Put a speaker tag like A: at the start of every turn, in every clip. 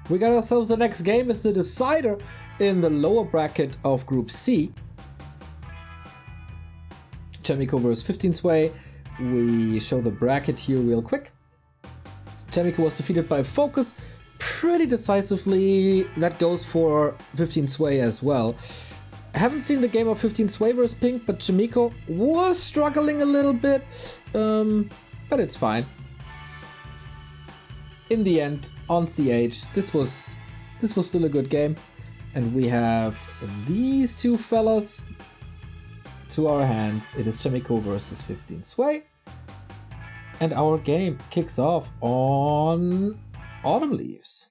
A: We got ourselves the next game. It's the decider in the lower bracket of Group C. Chaemiko versus 15 Sway. We show the bracket here real quick. Chaemiko was defeated by Focus pretty decisively. That goes for 15 Sway as well. I haven't seen the game of 15 Sway versus Pink, but Chaemiko was struggling a little bit, but it's fine. In the end, on CH, this was still a good game, and we have these two fellas to our hands. It is Chaemiko versus 15 Sway, and our game kicks off on Autumn Leaves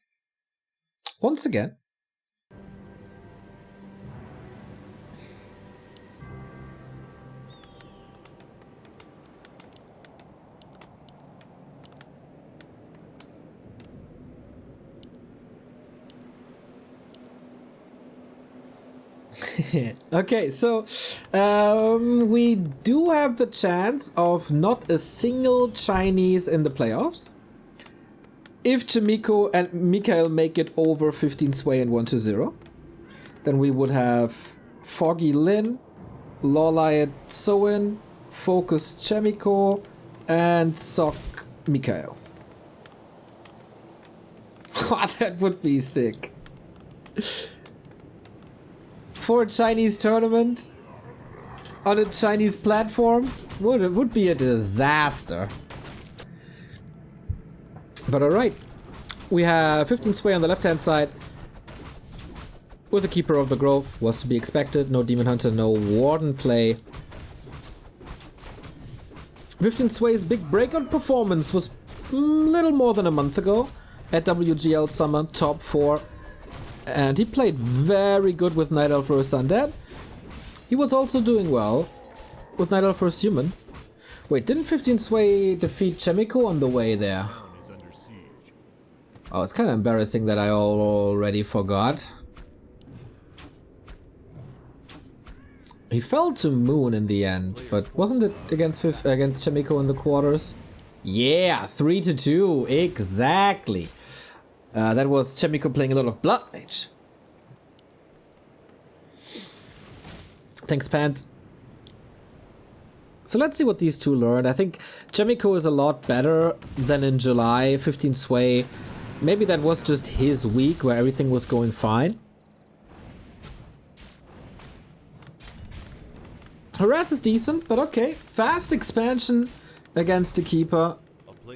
A: once again. Okay, so we do have the chance of not a single Chinese in the playoffs. If Chaemiko and Mikael make it over 15 Sway and 1-0, then we would have Foggy Lin, Lawliot Soin, Focus Chaemiko, and Sock Mikael. That would be sick. For a Chinese tournament on a Chinese platform would be a disaster. But alright, we have 15 Sway on the left hand side with the Keeper of the Grove, was to be expected. No Demon Hunter, no Warden play. 15 Sway's big breakout performance was little more than a month ago at WGL Summer Top 4. And he played very good with Night Elf vs Undead. He was also doing well with Night Elf vs Human. Wait, didn't 15 Sway defeat Chaemiko on the way there? Oh, it's kind of embarrassing that I already forgot. He fell to Moon in the end, but wasn't it against Chaemiko in the quarters? Yeah, 3-2, exactly. That was Chaemiko playing a lot of Blood Mage. Thanks, Pants. So let's see what these two learned. I think Chaemiko is a lot better than in July. 15 Sway, maybe that was just his week where everything was going fine. Harass is decent, but okay. Fast expansion against the Keeper.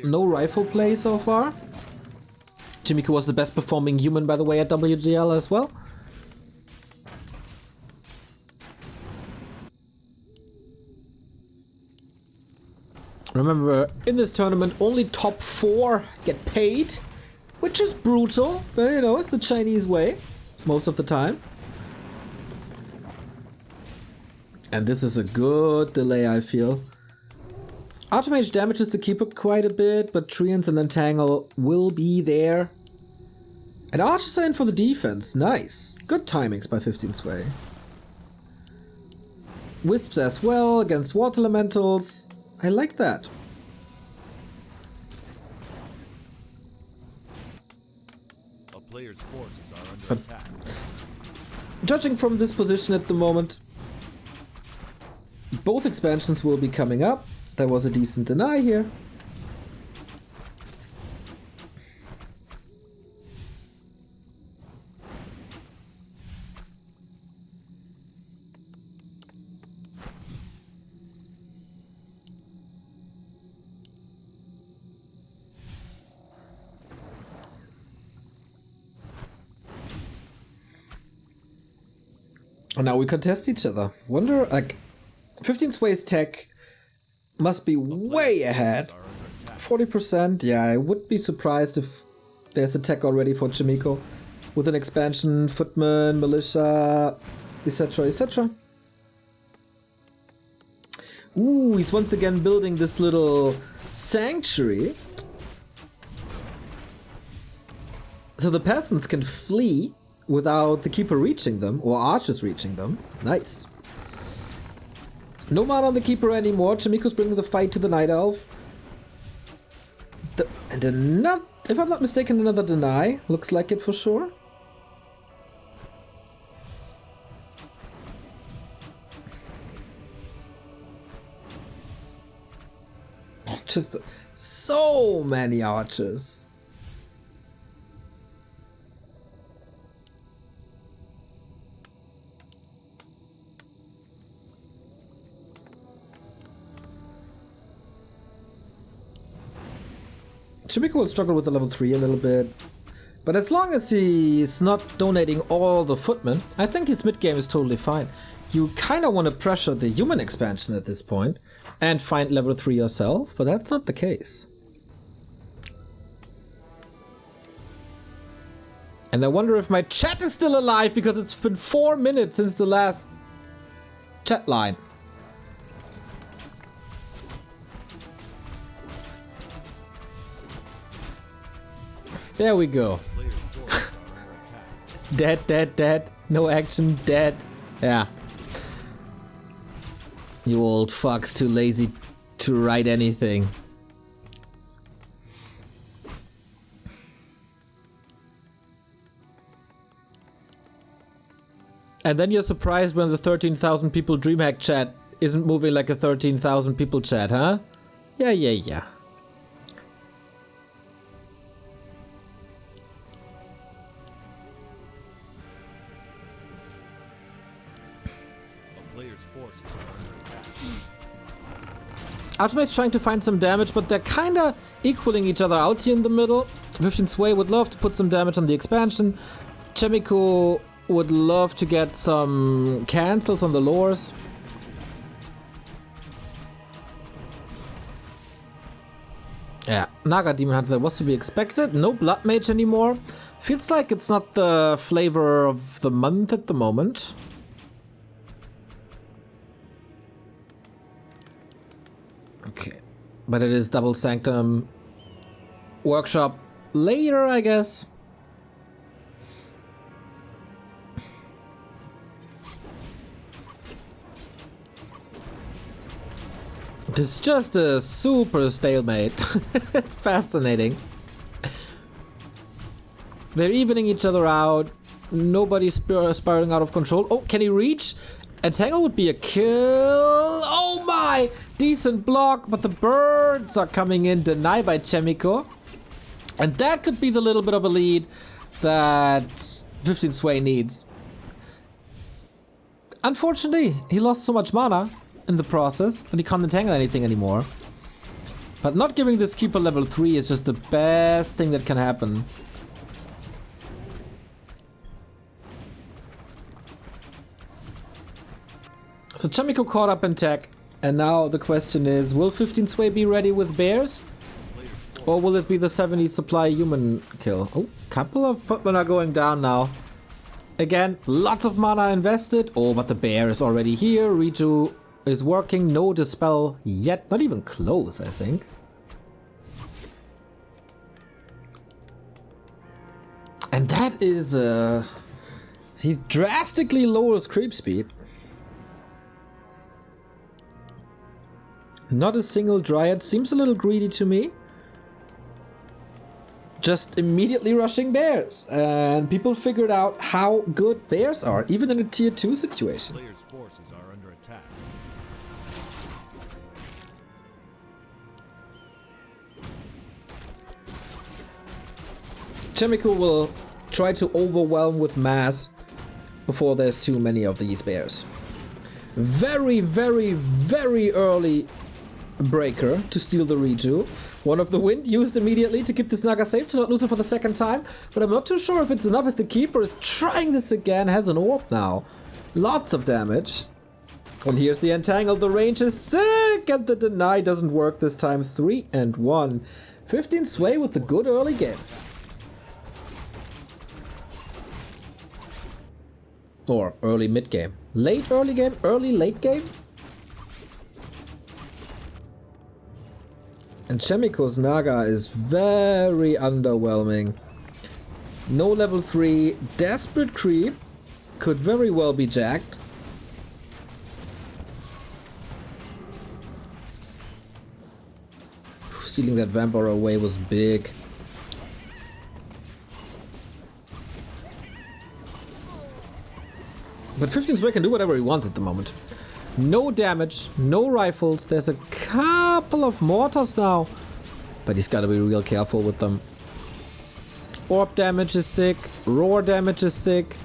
A: No rifle play so far. Chaemiko was the best performing human, by the way, at WGL as well. Remember, in this tournament, only top 4 get paid, which is brutal, but you know, it's the Chinese way, most of the time. And this is a good delay, I feel. Archmage damages the Keeper quite a bit, but Treants and Entangle will be there. And Archers are in for the defense. Nice. Good timings by 15 Sway. Wisps as well against Water Elementals. I like that.
B: A player's forces are under attack.
A: Judging from this position at the moment, both expansions will be coming up. There was a decent deny here. Now we contest each other. Wonder, like, 15 Sway's tech must be way ahead. 40%, yeah, I would be surprised if there's a tech already for Chaemiko. With an expansion, Footman, Militia, etc, etc. Ooh, he's once again building this little sanctuary. So the peasants can flee without the Keeper reaching them, or archers reaching them. Nice. No mana on the Keeper anymore. Chaemiko's bringing the fight to the Night Elf. And If I'm not mistaken, another deny. Looks like it for sure. Just so many archers. Chaemiko will struggle with the level 3 a little bit. But as long as he's not donating all the footmen, I think his mid game is totally fine. You kind of want to pressure the human expansion at this point and find level 3 yourself, but that's not the case. And I wonder if my chat is still alive because it's been 4 minutes since the last chat line. There we go. Dead, dead, dead. No action, dead. Yeah. You old fucks, too lazy to write anything. And then you're surprised when the 13,000 people DreamHack chat isn't moving like a 13,000 people chat, huh? Yeah, yeah, yeah. Ultimate's trying to find some damage, but they're kinda equaling each other out here in the middle. 15 Sway would love to put some damage on the expansion. Chaemiko would love to get some cancels on the lures. Yeah, Naga Demon Hunter, that was to be expected. No Blood Mage anymore. Feels like it's not the flavor of the month at the moment. Okay, but it is Double Sanctum Workshop later, I guess. This is just a super stalemate. It's fascinating. They're evening each other out. Nobody's spiraling out of control. Oh, can he reach? Entangle would be a kill. Oh my! Decent block, but the birds are coming in. Denied by Chaemiko. And that could be the little bit of a lead that 15 Sway needs. Unfortunately, he lost so much mana in the process that he can't entangle anything anymore. But not giving this keeper level 3 is just the best thing that can happen. So Chaemiko caught up in tech, and now the question is, will 15 Sway be ready with bears? Or will it be the 70 supply human kill? Oh, couple of footmen are going down now. Again, lots of mana invested. Oh, but the bear is already here. Riju is working. No dispel yet. Not even close, I think. And that is he drastically lowers creep speed. Not a single Dryad seems a little greedy to me. Just immediately rushing bears. And people figured out how good bears are, even in a tier 2 situation.
B: Players' forces are under attack.
A: Chaemiko will try to overwhelm with mass before there's too many of these bears. Very, very, very early breaker to steal the Riju. One of the wind used immediately to keep this Naga safe, to not lose it for the second time. But I'm not too sure if it's enough, as the keeper is trying this again, has an orb now. Lots of damage. And here's the entangle, the range is sick, and the deny doesn't work this time. 3 and 1. 15 Sway with a good early game. Or early mid game. Late early game, early late game. And Chaemiko's Naga is very underwhelming. No level 3, desperate creep. Could very well be jacked. Stealing that Vampire away was big. But 15 Sway can do whatever he wants at the moment. No damage, no rifles. There's a couple of mortars now. But he's got to be real careful with them. Orb damage is sick. Roar damage is sick.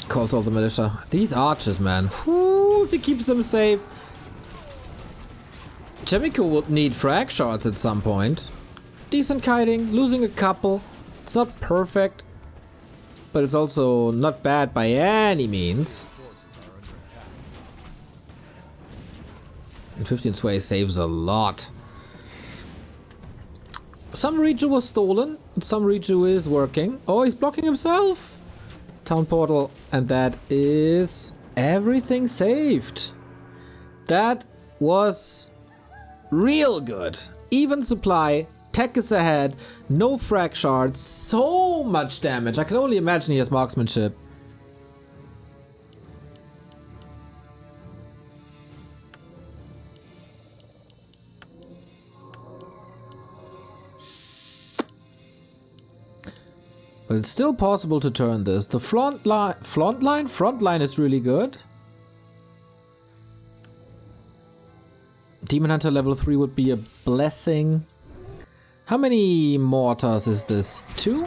A: Calls all the militia. These archers, man. Whew, if he keeps them safe. Chaemiko will need frag shards at some point. Decent kiting, losing a couple. It's not perfect, but it's also not bad by any means. And 15 Sway saves a lot. Some Reju was stolen, some Reju is working. Oh, he's blocking himself! Town portal, and that is everything saved. That was real good. Even supply, tech is ahead, no frag shards, so much damage. I can only imagine he has marksmanship. But it's still possible to turn this. The front line is really good. Demon Hunter level 3 would be a blessing. How many mortars is this? 2?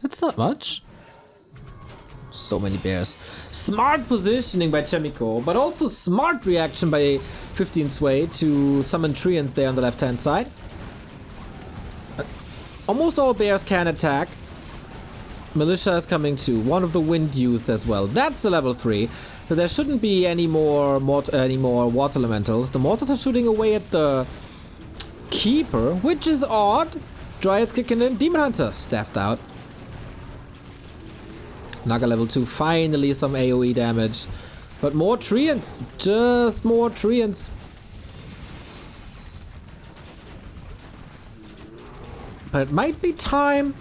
A: That's not much. So many bears. Smart positioning by Chaemiko, but also smart reaction by 15 Sway to summon Treants there on the left hand side. Almost all bears can attack. Militia is coming too. One of the wind used as well. That's the level 3. So there shouldn't be any more water elementals. The mortars are shooting away at the keeper, which is odd. Dryad's kicking in. Demon Hunter staffed out. Naga level 2. Finally some AoE damage. But more Treants. Just more Treants. But it might be time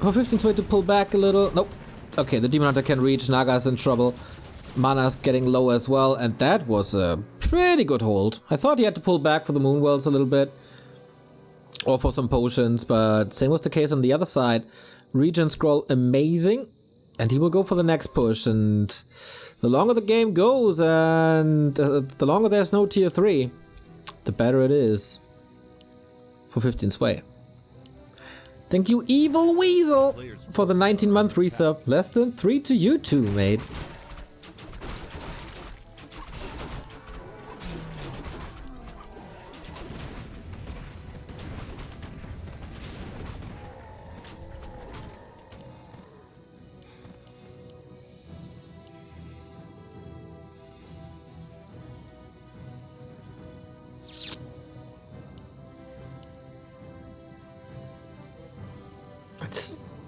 A: for 15 Sway to pull back a little. Nope. Okay, the Demon Hunter can reach. Naga's in trouble. Mana's getting low as well. And that was a pretty good hold. I thought he had to pull back for the Moonwells a little bit. Or for some potions. But same was the case on the other side. Regen scroll amazing. And he will go for the next push. And the longer the game goes and the longer there's no tier 3. The better it is for 15 Sway. Thank you, Evil Weasel, for the 19-month resub. Less than 3 to you too, mate.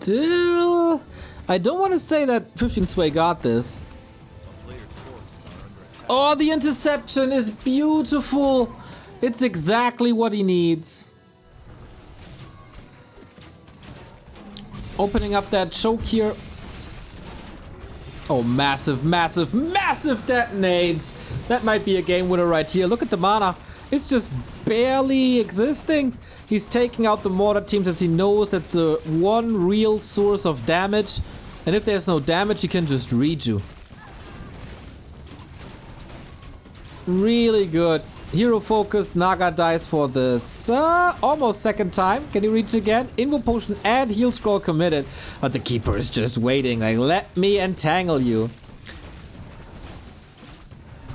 A: Still, I don't want to say that 15 Sway got this. Oh, the interception is beautiful. It's exactly what he needs. Opening up that choke here. Oh, massive, massive, massive detonates. That might be a game winner right here. Look at the mana. It's just barely existing. He's taking out the mortar teams as he knows that the one real source of damage. And if there's no damage, he can just redo. Really good. Hero focus. Naga dies for this almost second time. Can he reach again? Invo potion and heal scroll committed. But the keeper is just waiting. Like, let me entangle you.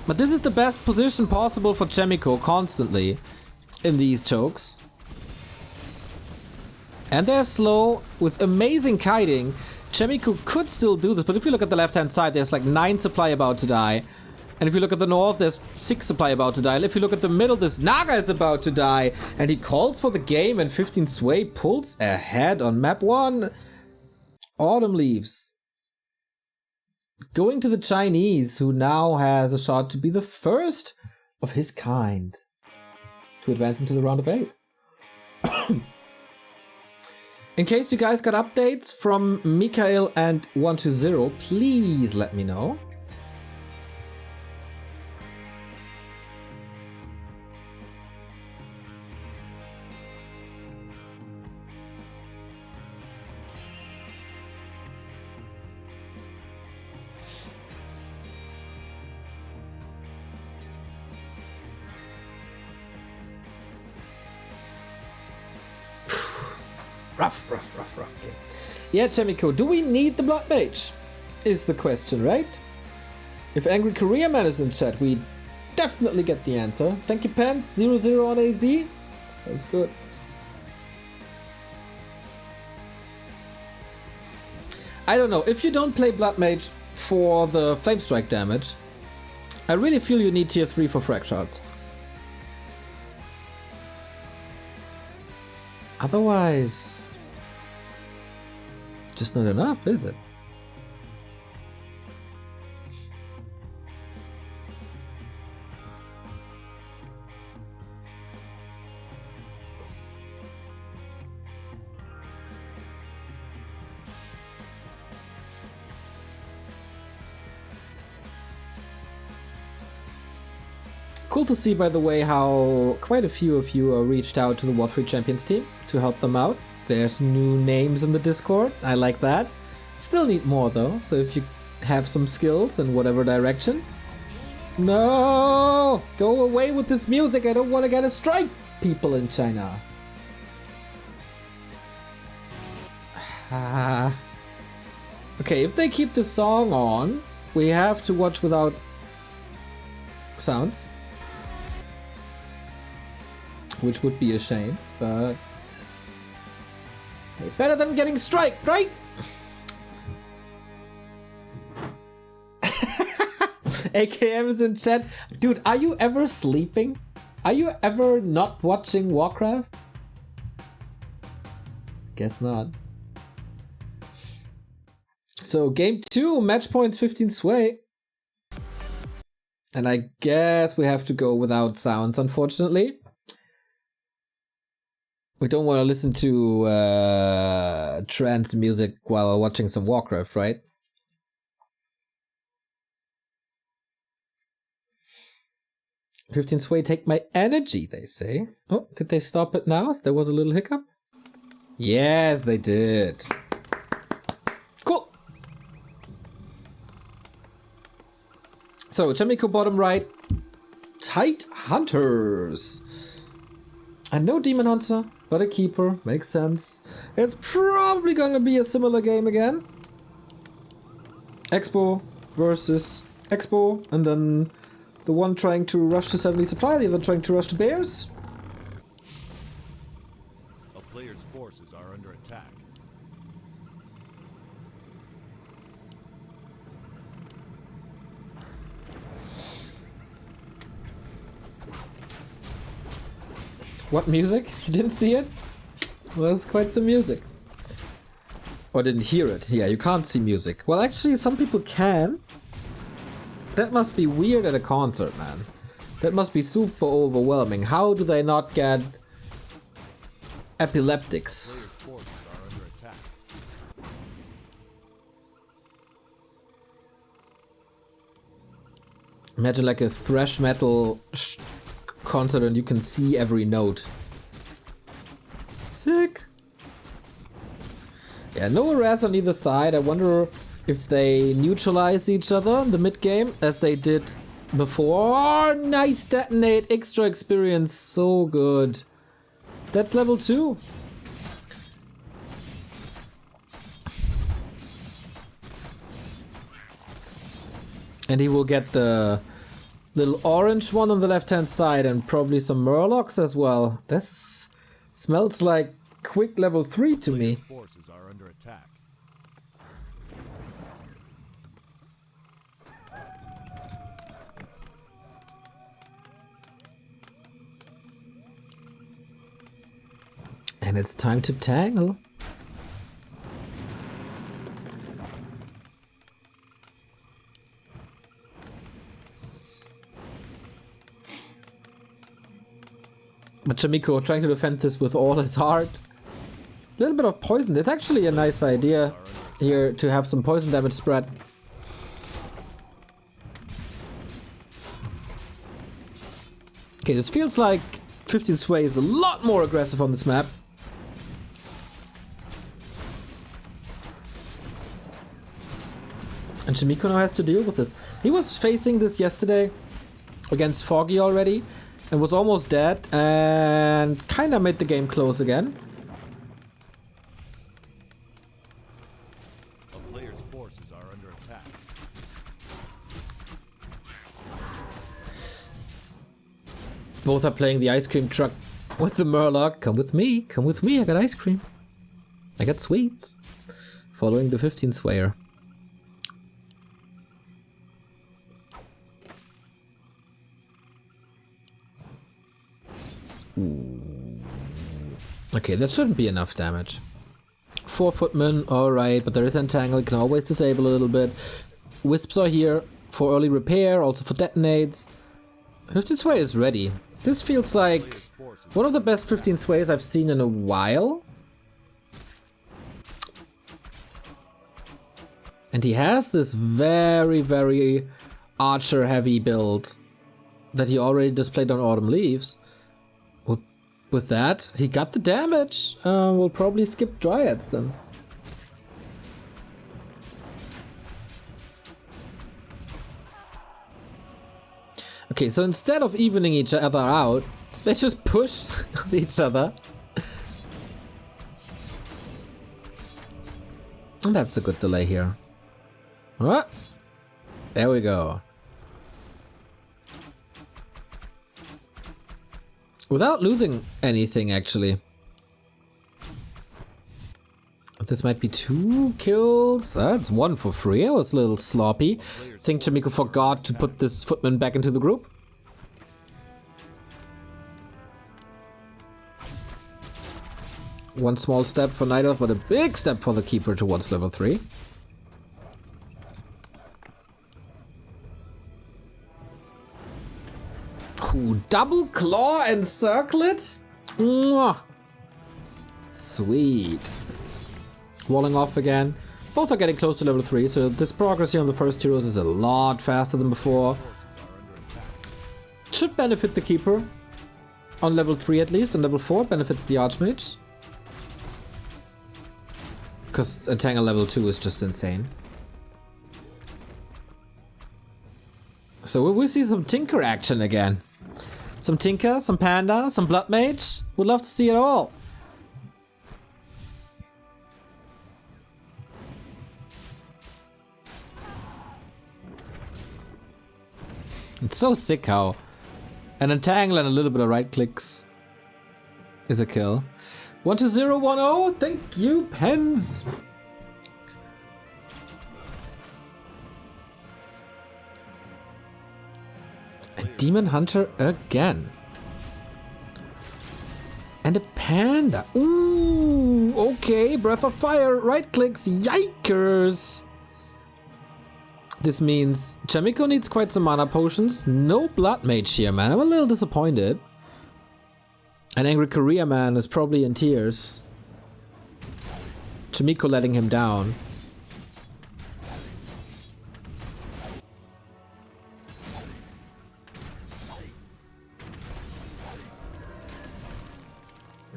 A: But this is the best position possible for Chaemiko constantly in these chokes. And they're slow with amazing kiting. Chaemiko could still do this, but if you look at the left-hand side, there's like 9 supply about to die. And if you look at the north, there's 6 supply about to die. And if you look at the middle, this Naga is about to die. And he calls for the game, and 15 Sway pulls ahead on map 1. Autumn leaves. Going to the Chinese, who now has a shot to be the first of his kind to advance into the round of 8. In case you guys got updates from Mikael and 120, please let me know. Rough game. Yeah, Chaemiko, do we need the Blood Mage? Is the question, right? If Angry Korea Man is in chat, we definitely get the answer. Thank you, Pants. 0-0 on AZ. Sounds good. I don't know. If you don't play Blood Mage for the Flame Strike damage, I really feel you need tier 3 for frag shards. Otherwise, just not enough, is it? Cool to see, by the way, how quite a few of you reached out to the WO3 Champions team to help them out. There's new names in the Discord. I like that. Still need more though, so if you have some skills in whatever direction. No! Go away with this music. I don't want to get a strike, people in China. Okay, if they keep the song on, we have to watch without sounds. Which would be a shame, but hey, better than getting strike, right? AKM is in chat. Dude, are you ever sleeping? Are you ever not watching Warcraft? Guess not. So game 2, match points 15 sway. And I guess we have to go without sounds, unfortunately. We don't want to listen to trance music while watching some Warcraft, right? "15 sway, take my energy," they say. Oh, did they stop it now? There was a little hiccup? Yes, they did. Cool. So, Chaemiko bottom right. Tight Hunters. And no Demon Hunter, but a Keeper. Makes sense. It's probably gonna be a similar game again. Expo versus Expo, and then the one trying to rush to 70 supply, the other trying to rush to Bears.
B: A player's forces are under attack.
A: What music? You didn't see it? Well, that's quite some music. Or didn't hear it. Yeah, you can't see music. Well, actually, some people can. That must be weird at a concert, man. That must be super overwhelming. How do they not get epileptics?
B: Player's forces are under attack.
A: Imagine like a thrash metal concert and you can see every note. Sick. Yeah, no arrests on either side. I wonder if they neutralized each other in the mid game as they did before. Oh, nice detonate, extra experience, so good. That's level 2. And he will get the little orange one on the left hand side and probably some Murlocs as well. This smells like quick level 3 to me.
B: Forces are under attack.
A: And it's time to tangle. But Chaemiko trying to defend this with all his heart. A little bit of poison. It's actually a nice idea here to have some poison damage spread. Okay, this feels like 15 Sway is a lot more aggressive on this map. And Chaemiko now has to deal with this. He was facing this yesterday against Foggy already and was almost dead and kinda made the game close again. Both are playing the ice cream truck with the Murloc. Come with me, I got ice cream. I got sweets. Following the 15 Swayer. Ooh. Okay, that shouldn't be enough damage. 4 footmen, alright, but there is Entangle, you can always disable a little bit. Wisps are here for early repair, also for detonates. 15 Sway is ready. This feels like one of the best 15 Sways I've seen in a while. And he has this very, very archer heavy build that he already displayed on Autumn Leaves. With that, he got the damage. We'll probably skip Dryads then. Okay, so instead of evening each other out, they just push each other. And that's a good delay here. What? There we go. Without losing anything, actually. This might be 2 kills. That's 1 for free. It was a little sloppy. I think Chaemiko forgot to put this footman back into the group. One small step for Night Elf, but a big step for the Keeper towards level 3. Ooh, double claw and circlet? Mwah. Sweet. Walling off again. Both are getting close to level 3, so this progress here on the first heroes is a lot faster than before. Should benefit the Keeper. On level 3 at least, on level 4 benefits the Archmage. Because Entangle level 2 is just insane. So we see some Tinker action again. Some Tinker, some Panda, some Blood Mage. Would love to see it all. It's so sick how an Entangle and a little bit of right clicks is a kill. 12010, thank you, Pens. A Demon Hunter again. And a Panda. Ooh, okay, Breath of Fire, right clicks, yikers. This means Chaemiko needs quite some mana potions. No Blood Mage here, man. I'm a little disappointed. An Angry Korea Man is probably in tears. Chaemiko letting him down.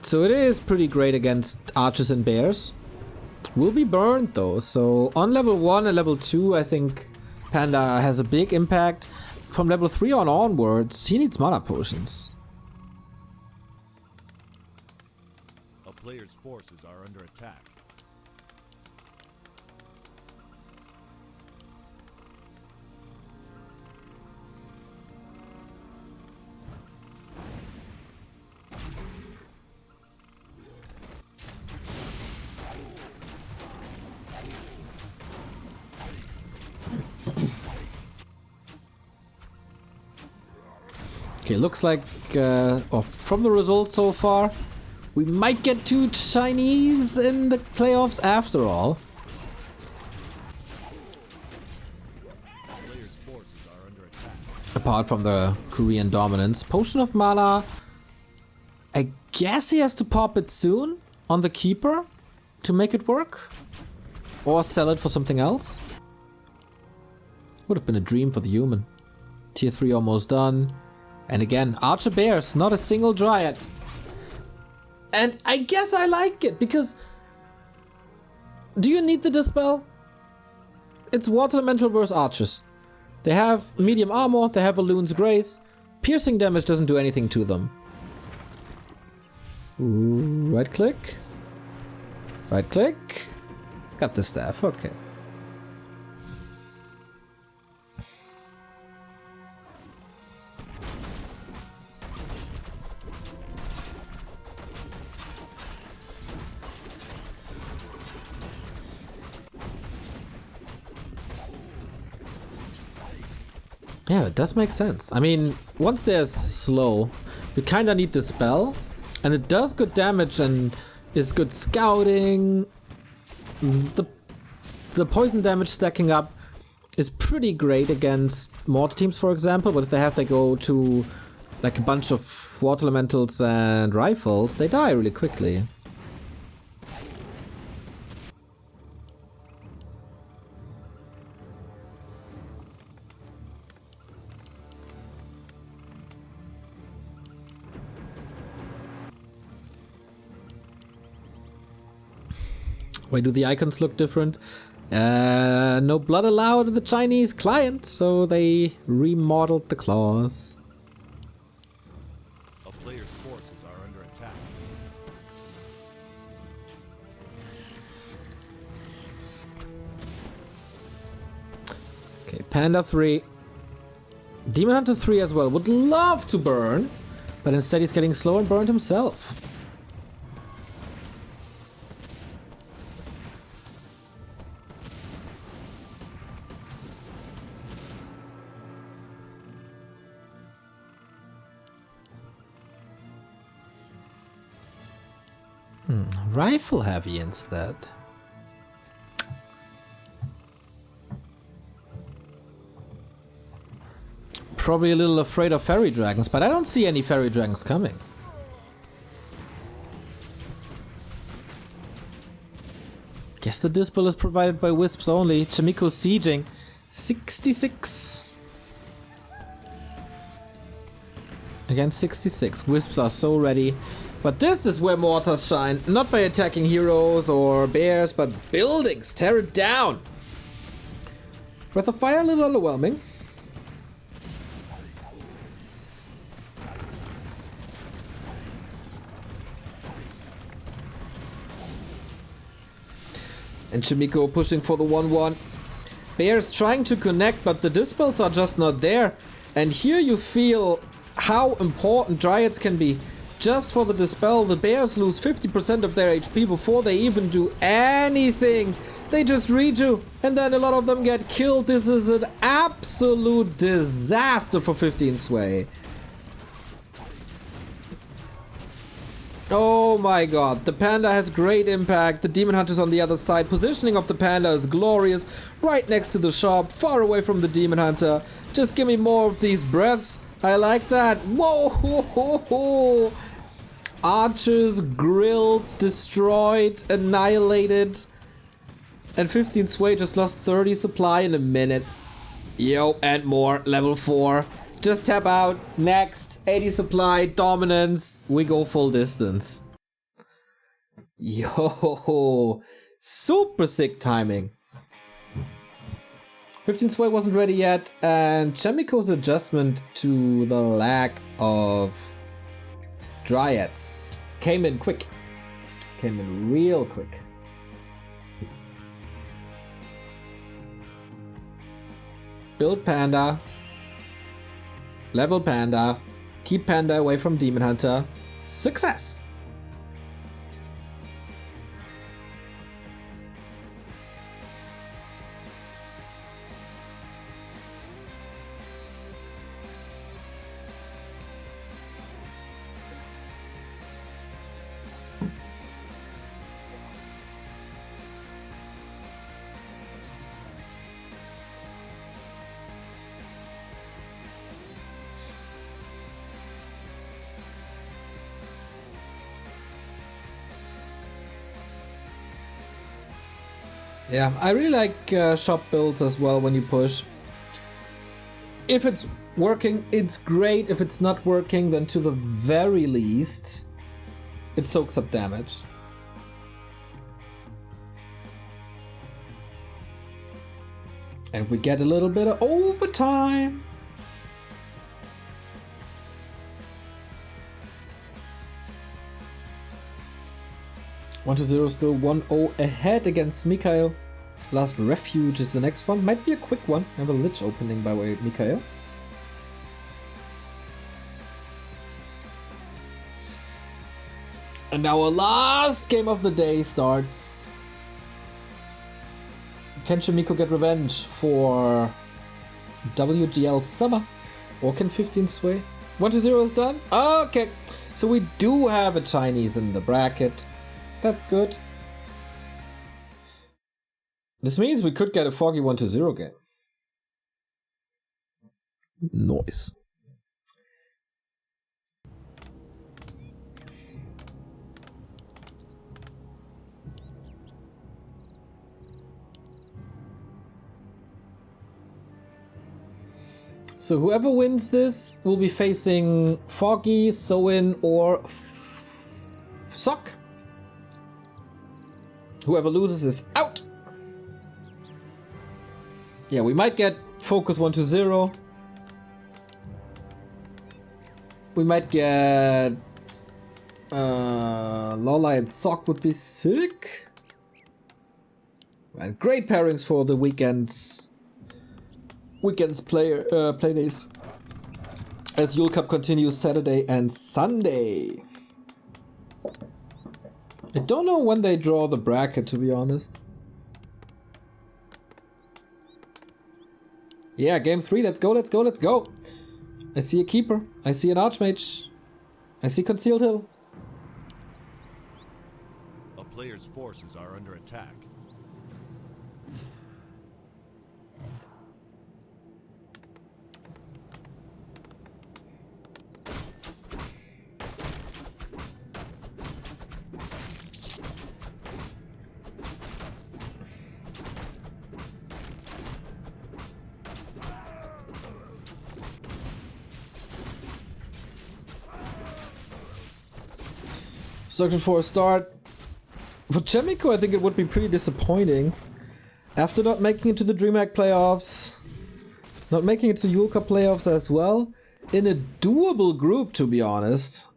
A: So it is pretty great against archers and bears. Will be burned though, so on level 1 and level 2 I think Panda has a big impact. From level 3 on onwards, he needs mana potions.
B: A player's forces are under attack.
A: Okay, looks like, from the results so far, we might get 2 Chinese in the playoffs after all.
B: Player's forces are under attack.
A: Apart from the Korean dominance. Potion of Mana, I guess he has to pop it soon on the Keeper to make it work. Or sell it for something else. Would have been a dream for the human. Tier 3 almost done. And again, Archer Bears, not a single Dryad. And I guess I like it, because... Do you need the Dispel? It's Water Elemental versus Archers. They have medium armor, they have a Loon's Grace. Piercing damage doesn't do anything to them. Ooh, right click. Right click. Got the staff, okay. Yeah, it does make sense. I mean, once they're slow, you kinda need the spell, and it does good damage and it's good scouting. The poison damage stacking up is pretty great against mortar teams, for example, but if they go to like a bunch of water elementals and rifles, they die really quickly. Why do the icons look different? No blood allowed in the Chinese client, so they remodeled the claws.
B: A player's forces are under attack.
A: Okay, Panda 3. Demon Hunter 3 as well. Would love to burn, but instead he's getting slow and burned himself. Rifle heavy instead. Probably a little afraid of fairy dragons, but I don't see any fairy dragons coming. Guess the dispel is provided by wisps only. Chaemiko sieging. 66. Again, 66. Wisps are so ready. But this is where mortars shine. Not by attacking heroes or bears, but buildings. Tear it down. Breath of Fire, a little underwhelming. And Chaemiko pushing for the 1-1. Bears trying to connect, but the dispels are just not there. And here you feel how important Dryads can be. Just for the dispel, the bears lose 50% of their HP before they even do anything. They just redo, and then a lot of them get killed. This is an absolute disaster for 15 Sway. Oh my god, the Panda has great impact. The Demon Hunter's on the other side. Positioning of the Panda is glorious. Right next to the shop, far away from the Demon Hunter. Just give me more of these breaths. I like that. Whoa! Ho, ho, ho. Archers grilled, destroyed, annihilated. And 15 Sway just lost 30 supply in a minute. Yo, and more. Level 4. Just tap out. Next. 80 supply. Dominance. We go full distance. Yo. Super sick timing. 15 Sway wasn't ready yet. And Chaemiko's adjustment to the lack of Dryads came in quick. Came in real quick. Build Panda. Level Panda. Keep Panda away from Demon Hunter. Success! Yeah, I really like shop builds as well when you push. If it's working, it's great. If it's not working, then to the very least, it soaks up damage. And we get a little bit of overtime. One to 0, still 1-0 ahead against Mikhail. Last Refuge is the next one. Might be a quick one. I have a Lich opening by way of Mikhail. And our last game of the day starts. Can Chaemiko get revenge for WGL Summer. Or can 15 sway? 1-0 is done? Okay. So we do have a Chinese in the bracket. That's good. This means we could get a foggy 1-0 game. Nice. So whoever wins this will be facing Foggy, Soin, or Sock. Whoever loses is out. Yeah, we might get Focus 1-0. We might get Lola and Sock would be sick. And great pairings for the weekends play days. As Yule Cup continues Saturday and Sunday. I don't know when they draw the bracket, to be honest. Yeah, game 3, let's go, let's go, let's go. I see a keeper, I see an archmage, I see concealed hill.
B: A player's forces are under attack.
A: Searching for a start. For Chaemiko, I think it would be pretty disappointing. After not making it to the DreamHack playoffs, not making it to Yule Cup playoffs as well, in a doable group, to be honest.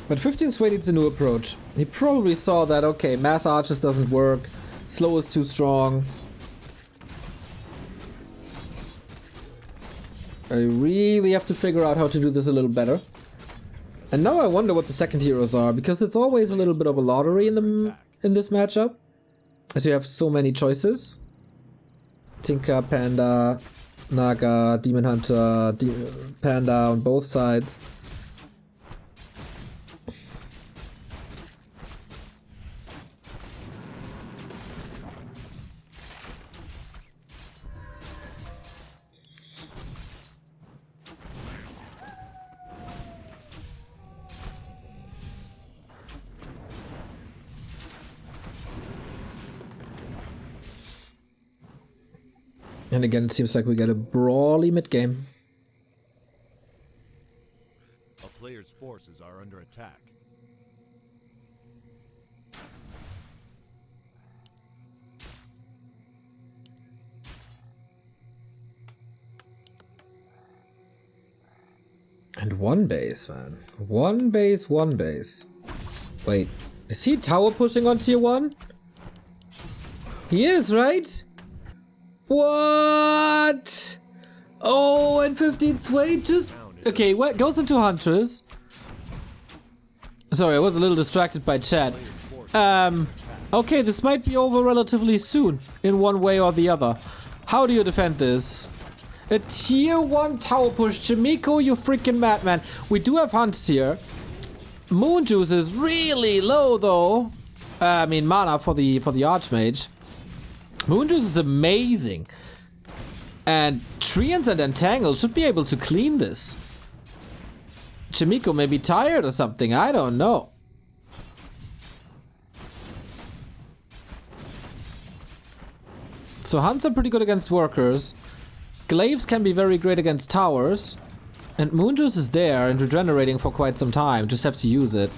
A: But 15 Sway needs a new approach. He probably saw that, okay, mass arches doesn't work, slow is too strong. I really have to figure out how to do this a little better. And now I wonder what the second heroes are, because it's always a little bit of a lottery in this matchup, as you have so many choices. Tinker, Panda, Naga, Demon Hunter, Panda on both sides. And again, it seems like we get a brawly mid-game.
B: A player's forces are under attack.
A: And one base, man. One base, one base. Wait, is he tower pushing on tier 1? He is, right? What? Oh, and 15 Sway just... Okay, what goes into Huntress? Sorry, I was a little distracted by chat. Okay, this might be over relatively soon, in one way or the other. How do you defend this? A tier 1 tower push, Chaemiko, you freaking madman. We do have hunts here. Moon juice is really low though. I mean mana for the Archmage. Moon juice is amazing. And Treants and Entangle should be able to clean this. Chaemiko may be tired or something, I don't know. So hunts are pretty good against workers. Glaives can be very great against towers. And Moon Juice is there and regenerating for quite some time. Just have to use it.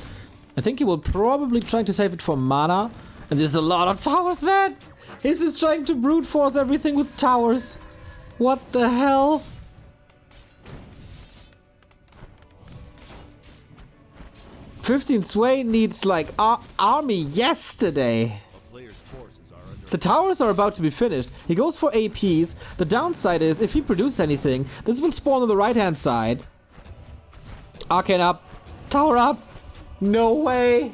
A: I think he will probably try to save it for mana. And there's a lot of towers, man! He's just trying to brute force everything with towers. What the hell? "15 Sway needs like army yesterday. The towers are about to be finished. He goes for APs. The downside is, if he produces anything, this will spawn on the right-hand side. Arcane up. Tower up. No way!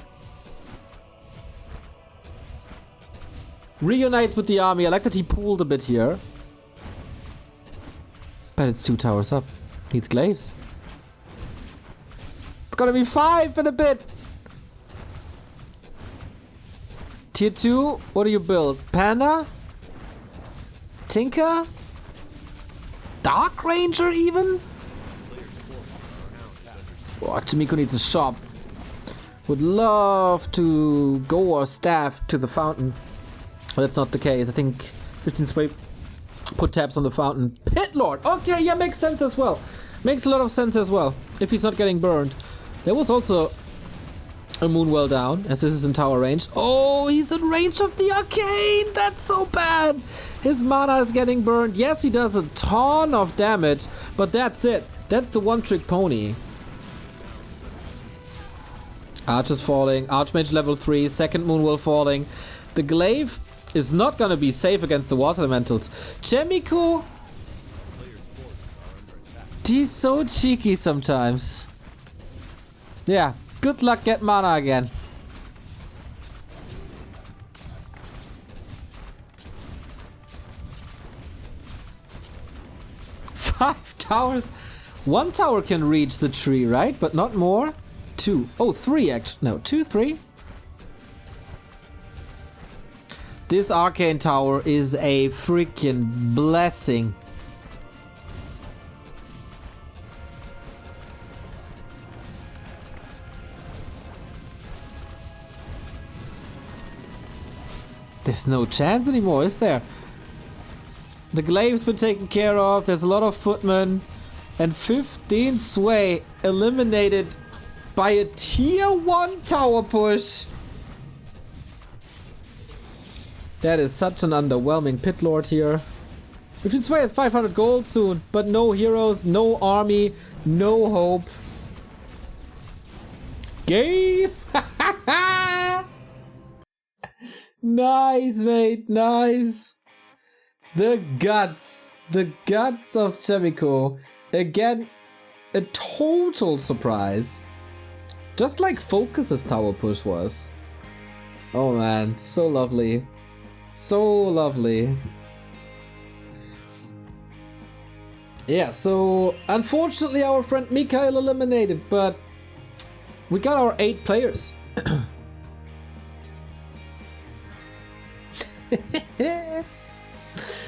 A: Reunites with the army. I like that he pooled a bit here. But it's 2 towers up. Needs glaives. It's gonna be 5 in a bit! Tier 2, what do you build? Panda? Tinker? Dark Ranger even? Oh, Chaemiko needs a shop. Would love to go or staff to the fountain. But that's not the case. I think 15 Sway put tabs on the fountain. Pit Lord! Okay, yeah, makes sense as well. Makes a lot of sense as well. If he's not getting burned. There was also a Moonwell down, as this is in tower range. Oh, he's in range of the arcane! That's so bad! His mana is getting burned. Yes, he does a ton of damage, but that's it. That's the one-trick pony. Arch is falling. Archmage level 3. Second Moonwell falling. The glaive is not gonna be safe against the water elementals. Chaemiko, he's so cheeky sometimes. Yeah, good luck get mana again. Five towers. 1 tower can reach the tree, right? But not more. 2. Oh, 3 actually. No, 2, 3. This arcane tower is a freaking blessing. There's no chance anymore, is there? The glaive's been taken care of. There's a lot of footmen. And 15 Sway eliminated by a tier 1 tower push. That is such an underwhelming pit lord here. 15 Sway has 500 gold soon, but no heroes, no army, no hope. Game! Nice, mate, nice. The guts of Chaemiko. Again, a total surprise. Just like Focus's tower push was. Oh man, so lovely. So lovely. Yeah, so unfortunately our friend Mikhail eliminated, but we got our 8 players.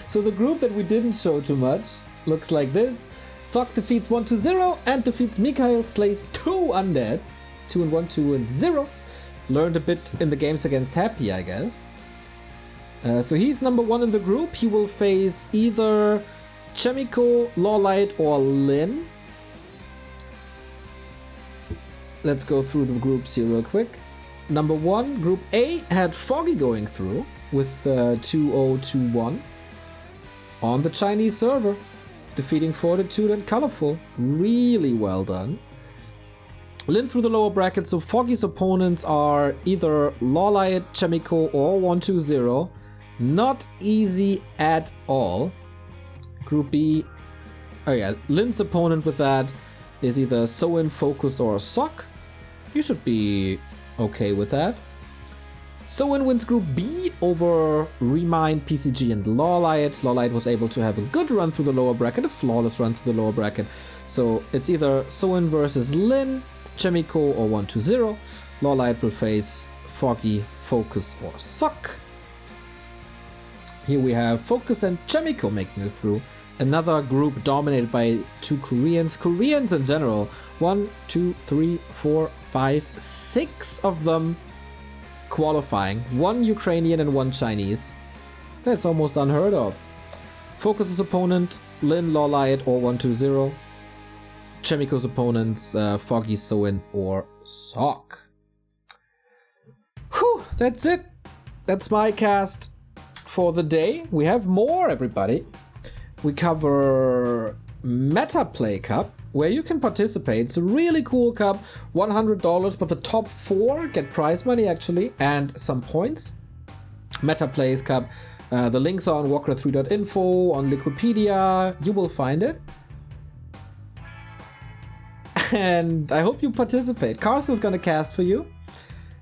A: So the group that we didn't show too much looks like this. Sock defeats 1-0 and defeats Mikhail, slays 2 undeads. 2 and 1, 2 and 0. Learned a bit in the games against Happy, I guess. So he's number 1 in the group. He will face either Chaemiko, Lawlight, or Lin. Let's go through the groups here real quick. Number 1, Group A had Foggy going through with 2-0-2-1 on the Chinese server, defeating Fortitude and Colorful. Really well done. Lin through the lower bracket, so Foggy's opponents are either Lawlight, Chaemiko, or 1-2-0. Not easy at all. Group B, oh yeah, Lin's opponent with that is either Soin, Focus, or Sock. You should be okay with that. Soin wins Group B over Remind, PCG, and Lawlight. Lawlight was able to have a good run through the lower bracket, a flawless run through the lower bracket. So it's either Soin versus Lin, Chaemiko, or 1-2-0. Lawlight will face Foggy, Focus, or Sock. Here we have Focus and Chaemiko making it through. Another group dominated by 2 Koreans. Koreans in general. 1, 2, 3, 4, 5, 6 of them qualifying. 1 Ukrainian and 1 Chinese. That's almost unheard of. Focus's opponent, Lin, Lawlight, or 1-2-0. Chaemiko's opponents, Foggy, Soin, or Sock. Whew, that's it. That's my cast for the day. We have more, everybody. We cover Meta Play Cup, where you can participate. It's a really cool cup, $100, but the top 4 get prize money actually, and some points. Meta Plays Cup, the links are on Warcraft3.info, on Liquipedia, you will find it. and I hope you participate. Carson's gonna cast for you.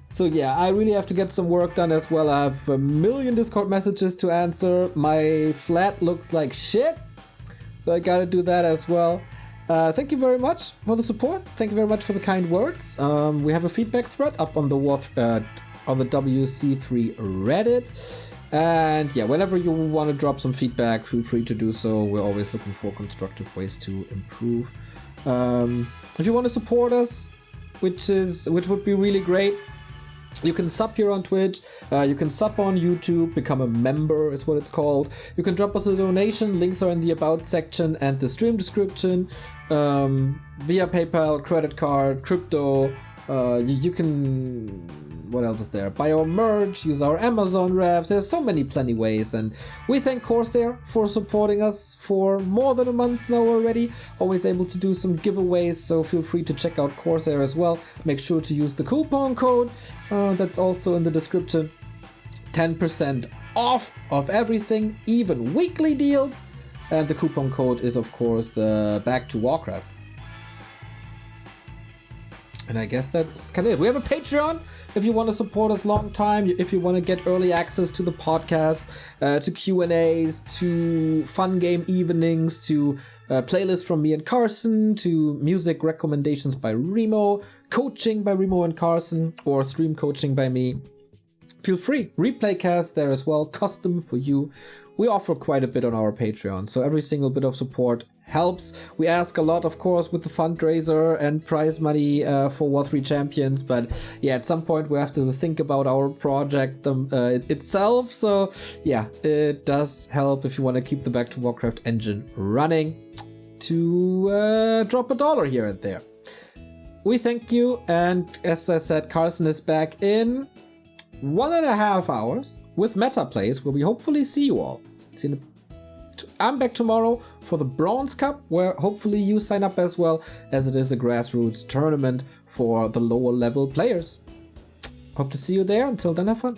A: So yeah, I really have to get some work done as well. I have a million Discord messages to answer. My flat looks like shit, so I gotta do that as well. Thank you very much for the support. Thank you very much for the kind words. We have a feedback thread up on the WC3 Reddit. And yeah, whenever you want to drop some feedback, feel free to do so. We're always looking for constructive ways to improve. If you want to support us, which would be really great, you can sub here on Twitch, you can sub on YouTube, become a member is what it's called. You can drop us a donation, links are in the About section and the stream description, via PayPal, credit card, crypto, you can... What else is there? Buy our merch, use our Amazon refs. There's so many plenty ways, and we thank Corsair for supporting us for more than a month now already. Always able to do some giveaways, so feel free to check out Corsair as well. Make sure to use the coupon code that's also in the description. 10% off of everything, even weekly deals. And the coupon code is of course back to Warcraft. And I guess that's kind of it. We have a Patreon if you want to support us long time, if you want to get early access to the podcast, to Q&As, to fun game evenings, to playlists from me and Carson, to music recommendations by Remo, coaching by Remo and Carson, or stream coaching by me. Feel free. Replay cast there as well, custom for you. We offer quite a bit on our Patreon, so every single bit of support helps. We ask a lot, of course, with the fundraiser and prize money for War3 Champions, but yeah, at some point we have to think about our project itself, so yeah, it does help if you want to keep the Back to Warcraft engine running to drop $1 here and there. We thank you, and as I said, Carson is back in 1.5 hours with Meta Plays, where we hopefully see you all. I'm back tomorrow for the Bronze Cup, where hopefully you sign up as well, as it is a grassroots tournament for the lower level players. Hope to see you there. Until then, have fun.